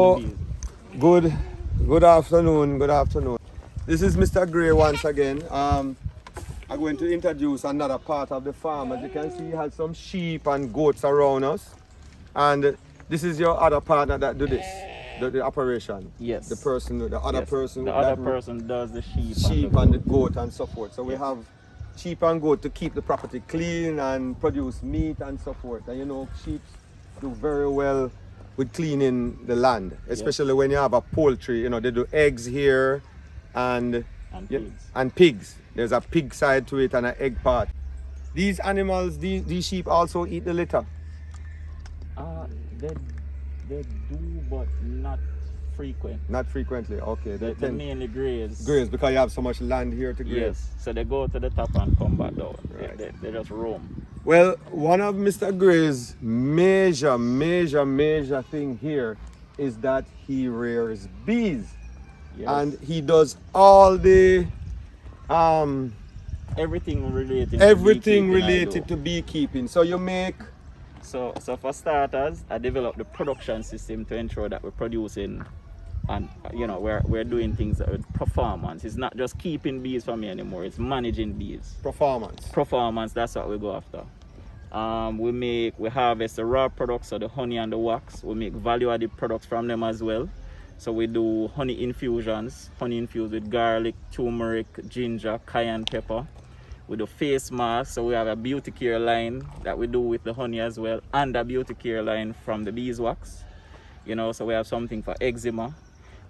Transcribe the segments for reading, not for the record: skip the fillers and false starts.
Oh, good afternoon. This is Mr. Gray once again. I'm going to introduce another part of the farm. As you can see, he has some sheep and goats around us. And this is your other partner that do this, the operation. Yes. The other person. The other person does the sheep and the goat and so forth. So we have sheep and goat to keep the property clean and produce meat and so forth. And you know, sheep do very well with cleaning the land, especially when you have a poultry. You know, they do eggs here and pigs. There's a pig side to it and an egg part. These animals, these sheep also eat the litter. They do, but not frequent. Not frequently, okay. They mainly graze. Graze because you have so much land here to graze. Yes, so they go to the top and come back down. Right. They just roam. Well, one of Mr. Gray's major thing here is that he rears bees. Yes. And he does all the everything related to beekeeping. So you make so for starters, I developed the production system to ensure that we're producing, and you know, we're doing things with performance. It's not just keeping bees for me anymore, it's managing bees. Performance, that's what we go after. We harvest the raw products, so the honey and the wax. We make value-added products from them as well. So we do honey infusions, honey infused with garlic, turmeric, ginger, cayenne pepper. We do face masks, so we have a beauty care line that we do with the honey as well, and a beauty care line from the beeswax. You know, so we have something for eczema.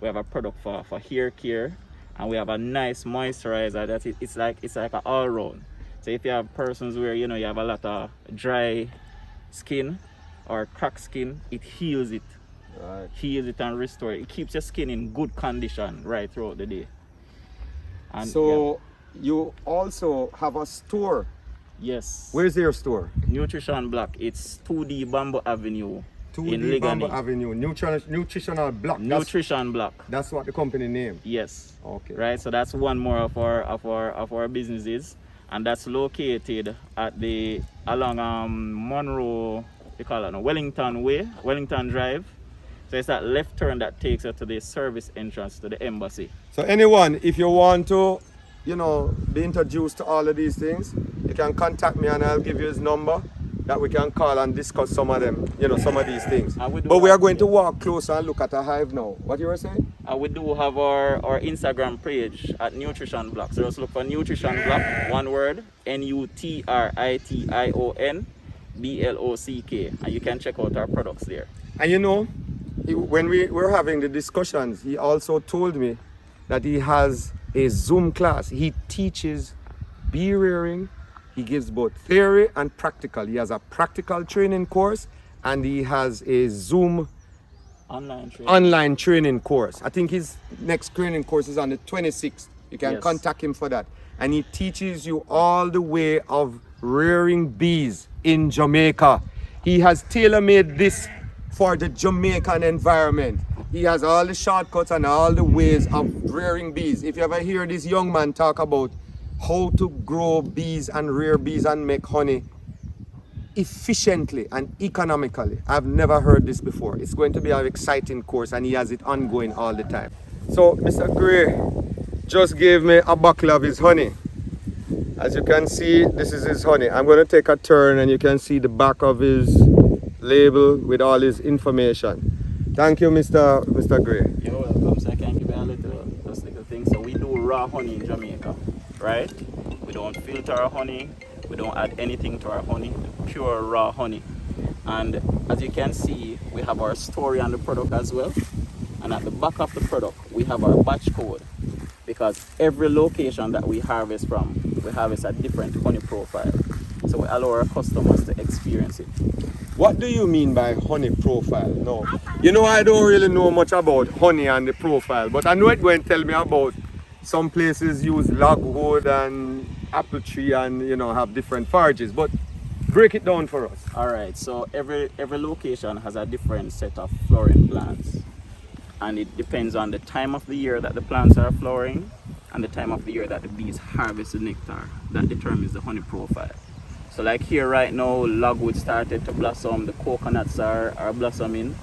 We have a product for hair care, and we have a nice moisturizer that it's like an all-round. So if you have persons where you know you have a lot of dry skin or cracked skin, it heals it. Right. Heals it and restore it. It keeps your skin in good condition right throughout the day. And so you also have a store. Yes. Where's your store? Nutrition Block. It's 2D Bamboo Avenue. 2D Bamboo Avenue. Nutritional Block. Nutrition Block. That's what the company name. Yes. Okay. Right. So that's one more of our businesses, and that's located at along Monroe. They call it Wellington Drive. So it's that left turn that takes you to the service entrance to the embassy. So anyone, if you want to, you know, be introduced to all of these things, you can contact me and I'll give you his number that we can call and discuss some of them, you know, some of these things. But we are going to walk closer and look at a hive now. What you were saying? We do have our Instagram page at Nutrition Block. So just look for Nutrition Block, one word, NUTRITION BLOCK, and you can check out our products there. And you know, when we were having the discussions, he also told me that he has a Zoom class. He teaches bee rearing. He gives both theory and practical. He has a practical training course and he has a Zoom online training course. I think his next training course is on the 26th. You can contact him for that. And he teaches you all the way of rearing bees in Jamaica. He has tailor-made this for the Jamaican environment. He has all the shortcuts and all the ways of rearing bees. If you ever hear this young man talk about how to grow bees and rear bees and make honey efficiently and economically, I've never heard this before. It's going to be an exciting course and he has it ongoing all the time. So Mr. Gray just gave me a bottle of his honey. As you can see, this is his honey. I'm going to take a turn and you can see the back of his label with all his information. Thank you, Mr. Gray. You're welcome. So I can give you a little thing. So we do raw honey in Jamaica, right? We don't filter our honey. We don't add anything to our honey. Pure raw honey. And as you can see, we have our story on the product as well. And at the back of the product, we have our batch code. Because every location that we harvest from, we harvest a different honey profile. So we allow our customers to experience it. What do you mean by honey profile? No, you know, I don't really know much about honey and the profile, but I know it going to tell me about some places use logwood and apple tree and, you know, have different forages, but break it down for us. All right, so every location has a different set of flowering plants, and it depends on the time of the year that the plants are flowering and the time of the year that the bees harvest the nectar. That determines the honey profile. So like here right now, logwood started to blossom, the coconuts are blossoming.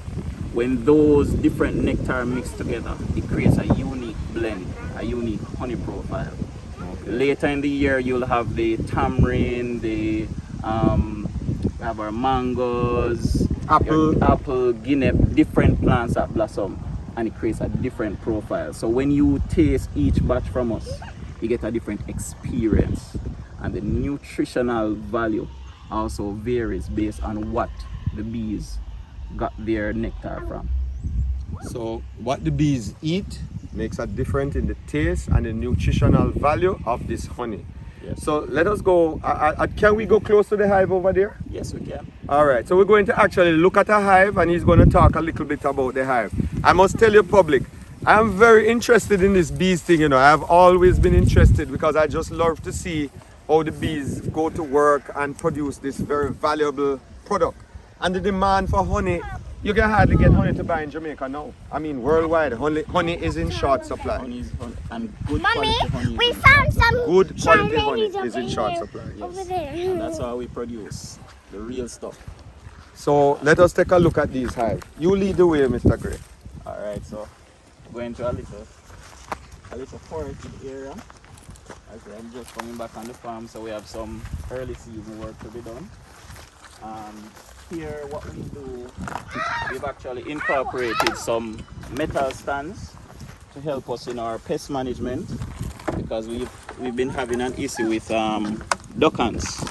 when those different nectar mix together, it creates a unique blend, a unique honey profile. Later in the year, you'll have the tamarind, we have our mangoes, apple, guinea, different plants that blossom, and it creates a different profile. So when you taste each batch from us, you get a different experience, and the nutritional value also varies based on what the bees got their nectar from. So what the bees eat makes a difference in the taste and the nutritional value of this honey. Yes. So let us go, can we go close to the hive over there? Yes, we can. All right, so we're going to actually look at a hive, and he's going to talk a little bit about the hive. I must tell you, public, I'm very interested in this bees thing, you know. I've always been interested because I just love to see how the bees go to work and produce this very valuable product. And the demand for honey, you can hardly get honey to buy in Jamaica now. I mean, worldwide, honey is in short supply. Honey and good Mommy, quality honey. we found some Good quality Chinese honey over is in short there. supply. Over there. And that's how we produce the real stuff. So let us take a look at these hives. You lead the way, Mr. Gray. Alright, so going to a little forested area. Actually, I'm just coming back on the farm, so we have some early season work to be done. Here, what we do, we've actually incorporated some metal stands to help us in our pest management, because we've been having an issue with duck ants.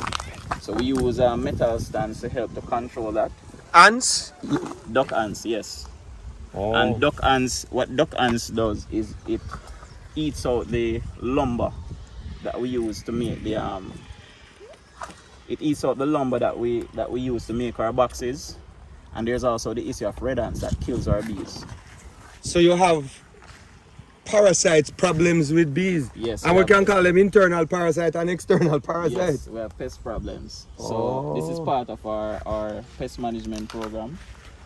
So we use metal stands to help to control that. Ants? Duck ants, yes. Oh. And duck ants, what duck ants does is it eats out the lumber that we use to make the it eats out the lumber that we use to make our boxes. And there's also the issue of red ants that kills our bees. So you have parasites problems with bees. Yes. And we can call them internal parasite and external parasite. Yes, we have pest problems. So this is part of our pest management program.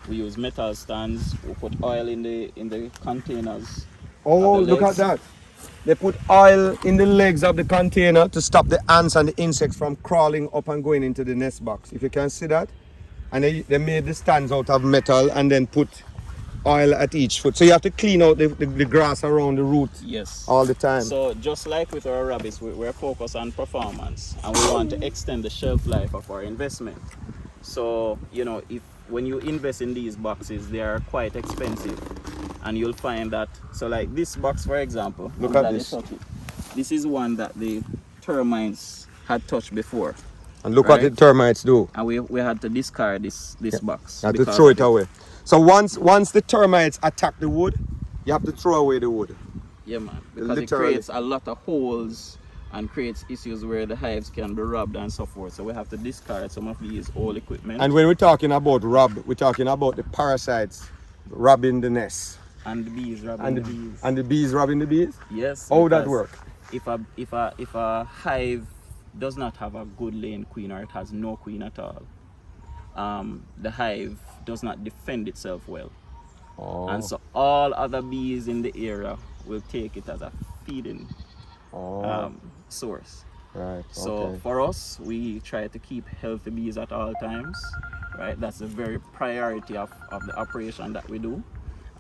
We use metal stands, we put oil in the containers. Oh, At the look at legs. that. They put oil in the legs of the container to stop the ants and the insects from crawling up and going into the nest box. If you can see that. And they made the stands out of metal and then put oil at each foot. So you have to clean out the grass around the root. Yes. All the time. So just like with our rabbits, we're focused on performance, and we want to extend the shelf life of our investment. So, you know, when you invest in these boxes, they are quite expensive, and you'll find that, so like this box, for example, look at this. This is one that the termites had touched before. And look what the termites do. And we had to discard this box. You have to throw it away. So once the termites attack the wood, you have to throw away the wood. Yeah, man. Because Literally. it creates a lot of holes and creates issues where the hives can be robbed and so forth. So we have to discard some of these old equipment. And when we're talking about rob, we're talking about the parasites robbing the nest. And the bees robbing the bees. And the bees robbing the bees? Yes. How would that work? If a hive does not have a good laying queen, or it has no queen at all, the hive does not defend itself well. Oh. And so all other bees in the area will take it as a feeding source. Right. So Okay. for us, we try to keep healthy bees at all times, right? That's a very priority of the operation that we do.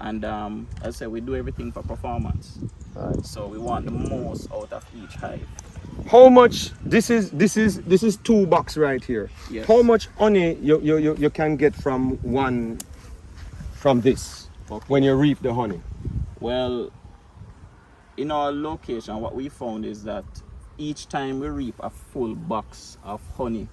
And as I say, we do everything for performance. Right. So we want the most out of each hive. How much? This is 2 box right here. Yes. How much honey you can get from this Okay. when you reap the honey? Well, in our location, what we found is that each time we reap a full box of honey,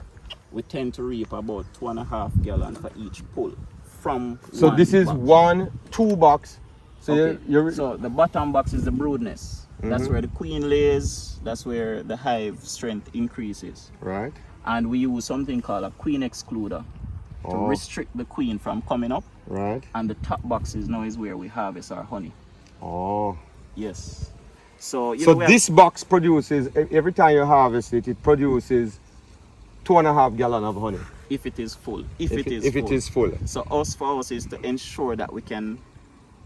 we tend to reap about 2.5 gallons for each pull from So one this is box. 2 box. So Okay. you're So the bottom box is the brood nest. That's where the queen lays. That's where the hive strength increases. right. And we use something called a queen excluder to restrict the queen from coming up. Right. And the top boxes now is where we harvest our honey. Oh. Yes. So you So know, this box produces, every time you harvest it, it produces 2.5 gallon of honey. if it is full. If it is full. So for us is to ensure that we can,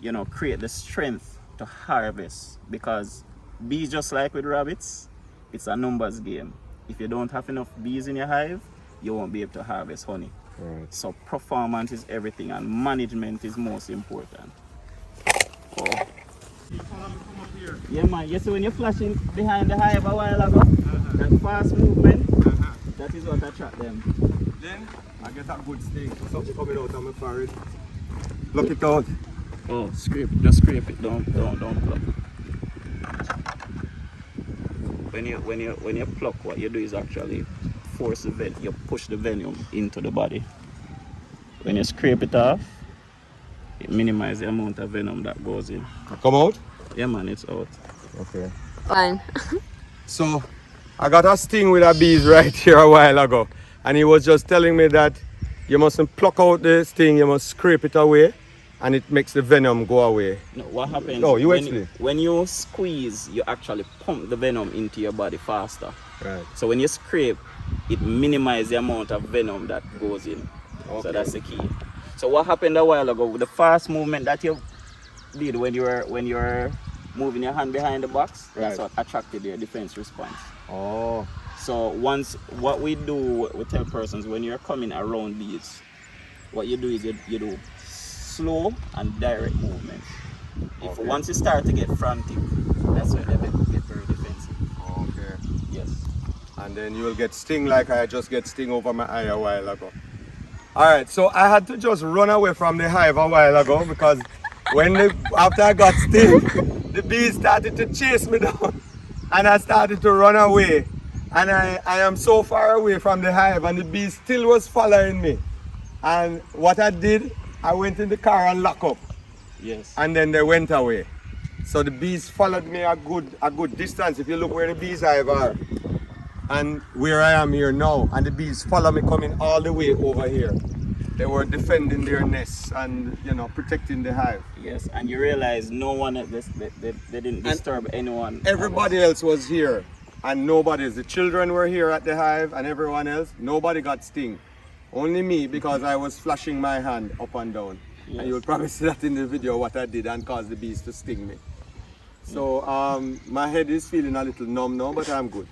you know, create the strength to harvest, because bees, just like with rabbits, it's a numbers game. If you don't have enough bees in your hive, you won't be able to harvest honey. Right. So performance is everything and management is most important. Oh. Yeah man, you see when you're flashing behind the hive a while ago, that fast movement, that is what attract them. Then I get a good sting. Something coming out of my forehead. Look it out. Oh, just scrape it, don't pluck. When you pluck, what you do is actually force the venom, you push the venom into the body. When you scrape it off, it minimizes the amount of venom that goes in. Come out? Yeah man, it's out. Okay. Fine. So I got a sting with a bees right here a while ago, and he was just telling me that you mustn't pluck out the sting, you must scrape it away, and it makes the venom go away. No, what happens? No, you explain. When you squeeze, you actually pump the venom into your body faster. Right. So when you scrape, it minimizes the amount of venom that goes in. Okay. So that's the key. So what happened a while ago with the fast movement that you did when you were moving your hand behind the box, that's Right. what attracted your defense response. Oh. So what we do, we tell persons when you're coming around these, what you do is you do slow and direct movements. If Okay. once you start to get frantic, that's when they get very defensive. Okay. Yes. And then you will get sting like I just get sting over my eye a while ago. Alright, so I had to just run away from the hive a while ago because after I got sting, the bees started to chase me down and I started to run away. And I am so far away from the hive and the bees still was following me. And what I did, I went in the car and locked up. Yes. And then they went away. So the bees followed me a good distance. If you look where the bees hive are and where I am here now, and the bees follow me coming all the way over here. They were defending their nests and protecting the hive. Yes, and you realize no one at this they didn't disturb anyone. Everybody else was here and the children were here at the hive and everyone else, nobody got sting. Only me, because I was flashing my hand up and down. Yes. And you will probably see that in the video what I did and caused the bees to sting me. So my head is feeling a little numb now, but I'm good.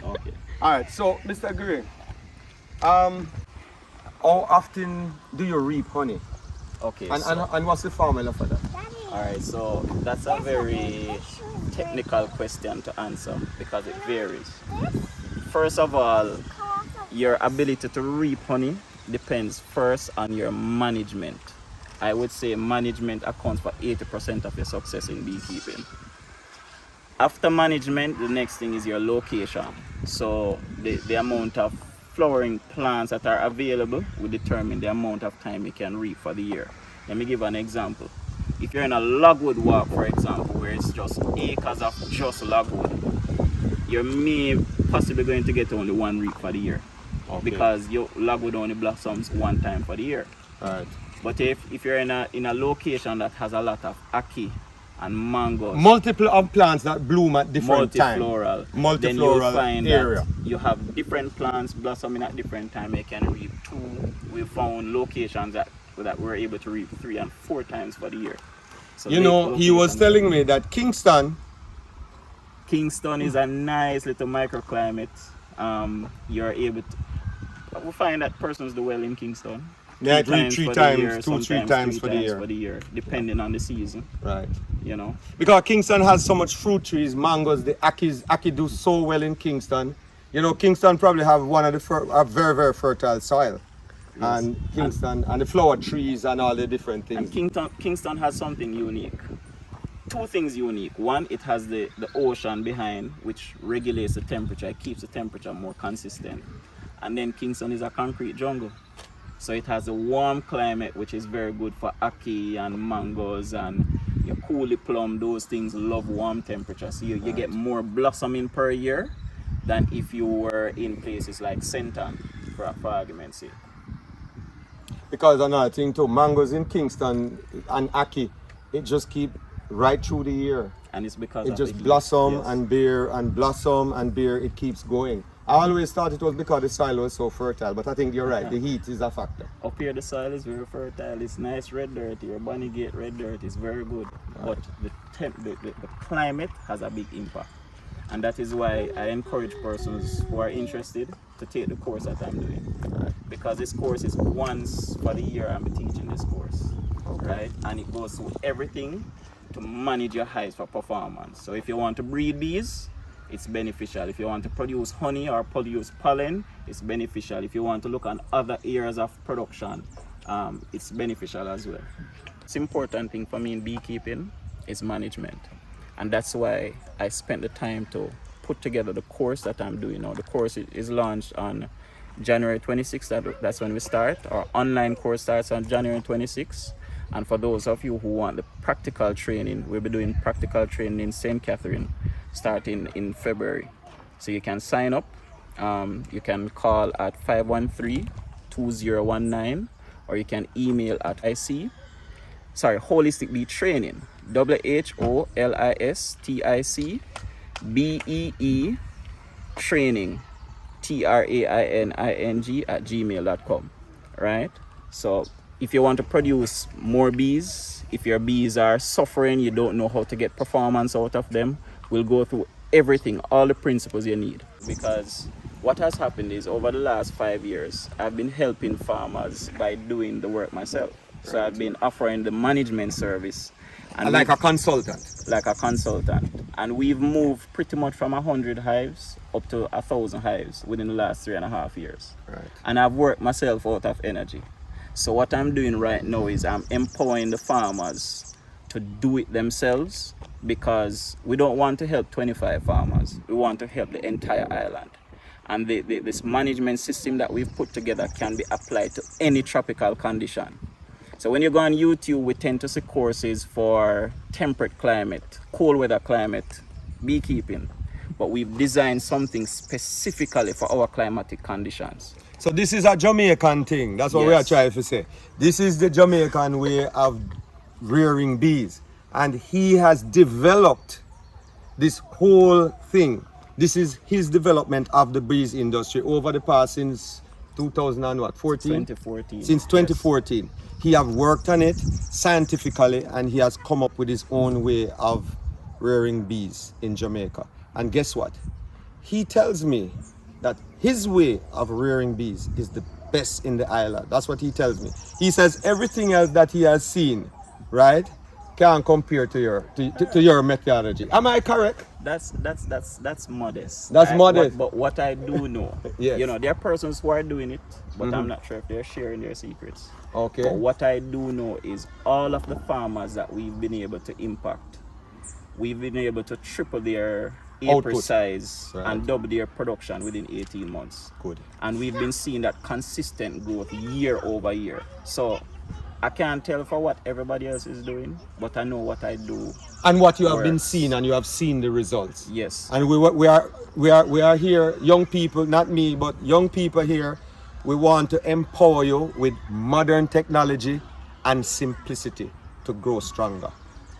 Okay. Alright, so Mr. Gray, how often do you reap honey? Okay. And what's the formula for that? Alright, so that's a very technical question to answer because it varies. First of all, your ability to reap honey depends first on your management. I would say management accounts for 80% of your success in beekeeping. After management, the next thing is your location. So the amount of flowering plants that are available will determine the amount of time you can reap for the year. Let me give an example. If you're in a logwood walk, for example, where it's just acres of just logwood, you may possibly going to get only one reap for the year. Okay. Because your logwood only blossoms one time for the year. Alright. But if you're in a location that has a lot of ackee and mangoes, Multiple of plants that bloom at different times. Multifloral. Then you'll find area. that you have different plants blossoming at different times. You can reap 2. We found locations that we're able to reap 3 and 4 times for the year. So he was telling me that Kingston is a nice little microclimate. You're able to. We find that persons do well in Kingston. Yeah, 3 times for the year. Depending on the season. Right. You know. Because Kingston has so much fruit trees, mangoes, the ackee do so well in Kingston. Kingston probably have one of a very, very fertile soil. Yes. And Kingston and the flower trees and all the different things. And Kingston has something unique. 2 things unique. One, it has the ocean behind, which regulates the temperature. It keeps the temperature more consistent. And then Kingston is a concrete jungle. So it has a warm climate, which is very good for ackee and mangoes and your coolie plum. Those things love warm temperature. So you get more blossoming per year than if you were in places like Senton, for argument's sake. Because another thing too, mangoes in Kingston and ackee, it just keep right through the year. And it's because it of just the heat. blossom Yes. and bear and blossom and bear. It keeps going. I always thought it was because the soil was so fertile, but I think you're right. The heat is a factor. Up here, the soil is very fertile. It's nice red dirt. Your Bonnygate red dirt is very good, but the climate has a big impact. And that is why I encourage persons who are interested to take the course that I'm doing. Because this course is once for the year I'm teaching this course. Right? And it goes through everything to manage your hives for performance. So if you want to breed bees, it's beneficial. If you want to produce honey or produce pollen, it's beneficial. If you want to look at other areas of production, it's beneficial as well. It's important thing for me in beekeeping is management. And that's why I spent the time to put together the course that I'm doing now. The course is launched on January 26th. That's when we start. Our online course starts on January 26th. And for those of you who want the practical training, we'll be doing practical training in St. Catherine starting in February. So you can sign up. You can call at 513-2019, or you can email at Holistic Bee Training, HOLISTIC BEE training TRAINING at gmail.com. Right? So if you want to produce more bees, if your bees are suffering, you don't know how to get performance out of them, we'll go through everything, all the principles you need. Because what has happened is over the last 5 years, I've been helping farmers by doing the work myself. So I've been offering the management service. And like a consultant. Like a consultant. And we've moved pretty much from 100 hives up to 1,000 hives within the last 3.5 years. Right. And I've worked myself out of energy. So what I'm doing right now is I'm empowering the farmers to do it themselves, because we don't want to help 25 farmers. We want to help the entire island. And this management system that we've put together can be applied to any tropical condition. So when you go on YouTube, we tend to see courses for temperate climate, cold weather climate, beekeeping. But we've designed something specifically for our climatic conditions. So this is a Jamaican thing. That's what we are trying to say. This is the Jamaican way of rearing bees. And he has developed this whole thing. This is his development of the bees industry over the past since 2014? Since 2014. Yes. He have worked on it scientifically, and he has come up with his own way of rearing bees in Jamaica. And guess what? He tells me that his way of rearing bees is the best in the island. That's what he tells me. He says everything else that he has seen, right, can't compare to your methodology. Am I correct? That's modest. That's modest. But what I do know, yes. You know, there are persons who are doing it, but I'm not sure if they're sharing their secrets. Okay. But what I do know is all of the farmers that we've been able to impact, we've been able to triple their acre size, right, and double their production within 18 months. Good. And we've been seeing that consistent growth year over year. So I can't tell for what everybody else is doing, but I know what I do. And what you have been seeing, and you have seen the results. Yes. And we are here, young people, not me, but young people here. We want to empower you with modern technology and simplicity to grow stronger.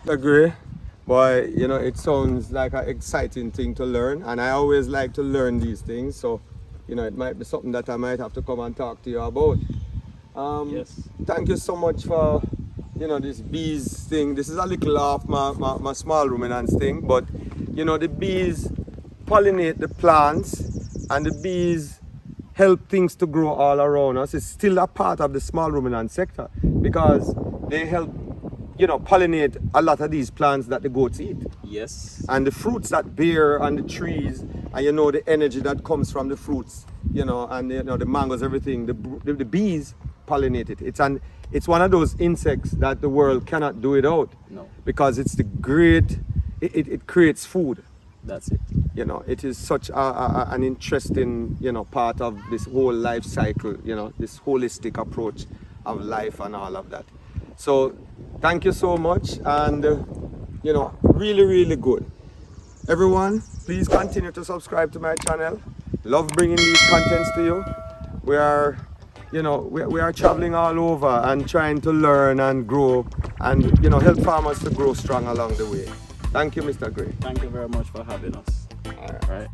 Agree? Boy, you know, it sounds like an exciting thing to learn, and I always like to learn these things. So, you know, it might be something that I might have to come and talk to you about. Yes. Thank you so much for, you know, this bees thing. This is a little off my small ruminants thing, but, you know, the bees pollinate the plants, and the bees help things to grow all around us. It's still a part of the small ruminant sector, because they help, you know, pollinate a lot of these plants that the goats eat. Yes. And the fruits that bear on the trees, and you know, the energy that comes from the fruits, you know, and you know, the mangoes, everything, the bees pollinate it. It's one of those insects that the world cannot do without. No. Because it's it creates food. That's it. You know, it is such an interesting, you know, part of this whole life cycle, you know, this holistic approach of life and all of that. So thank you so much, and you know, really, really good. Everyone, please continue to subscribe to my channel. Love bringing these contents to you. We are, you know, we are traveling all over and trying to learn and grow, and you know, help farmers to grow strong along the way. Thank you, Mr. Gray. Thank you very much for having us. All right.